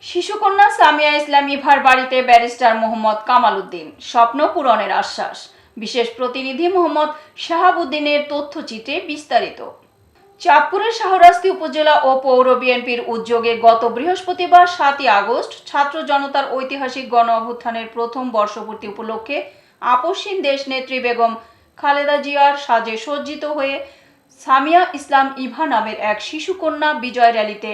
শিশুকন্যা সামিয়া ইসলাম ইভার বাড়িতে ব্যারিস্টার মোহাম্মদ কামাল উদ্দিন, স্বপ্ন পূরণের আশ্বাস। বিশেষ প্রতিনিধি মোহাম্মদ শাহাবুদ্দিনের তথ্যচিত্রে বিস্তারিত। চাঁদপুরের শাহরাস্তি উপজেলা ও পৌর বিএনপির উদ্যোগে গত বৃহস্পতিবার 7ই আগস্ট ছাত্র জনতার ঐতিহাসিক গণ অভ্যুত্থানের প্রথম বর্ষপূর্তি উপলক্ষে আপসহীন দেশনেত্রী বেগম খালেদা জিয়ার সাজে সজ্জিত হয়ে সামিয়া ইসলাম ইভা নামের এক শিশুকন্যা বিজয় র্যালিতে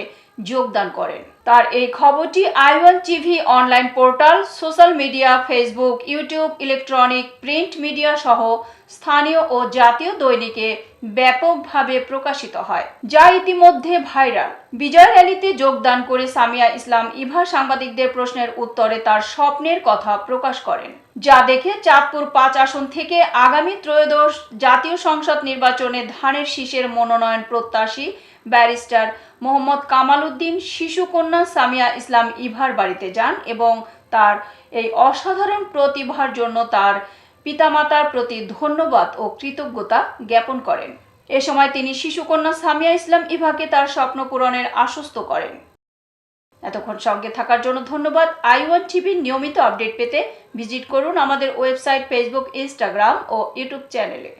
যোগদান করেন। তার এই খবরটি আই1 TV online portal, social media, Facebook, YouTube, electronic, print media সহ স্থানীয় ও জাতীয় দৈনিকে ব্যাপকভাবে প্রকাশিত হয়, যা ইতিমধ্যে ভাইরাল। বিজয় র্যালিতে যোগদান করে সামিয়া ইসলাম ইভা সাংবাদিকদের প্রশ্নের উত্তরে তার স্বপ্নের কথা প্রকাশ করেন, যা দেখে চাঁদপুর 5 আসন থেকে আগামী ত্রয়োদশ জাতীয় সংসদ নির্বাচনে ধানের শীষের মনোনয়ন প্রত্যাশী ব্যারিস্টার মোহাম্মদ কামাল উদ্দিন শিশুকন্যা সামিয়া ইসলাম ইভার বাড়িতে যান এবং তার এই অসাধারণ প্রতিভার জন্য তার পিতামাতার প্রতি ধন্যবাদ ও কৃতজ্ঞতা জ্ঞাপন করেন। এ সময় তিনি শিশুকন্যা সামিয়া ইসলাম ইভাকে তার স্বপ্ন পূরণের আশ্বস্ত করেন। এতক্ষণ সঙ্গে থাকার জন্য ধন্যবাদ। আই1 টিভির নিয়মিত আপডেট পেতে ভিজিট করুন আমাদের ওয়েবসাইট, ফেসবুক, ইনস্টাগ্রাম ও ইউটিউব চ্যানেলে।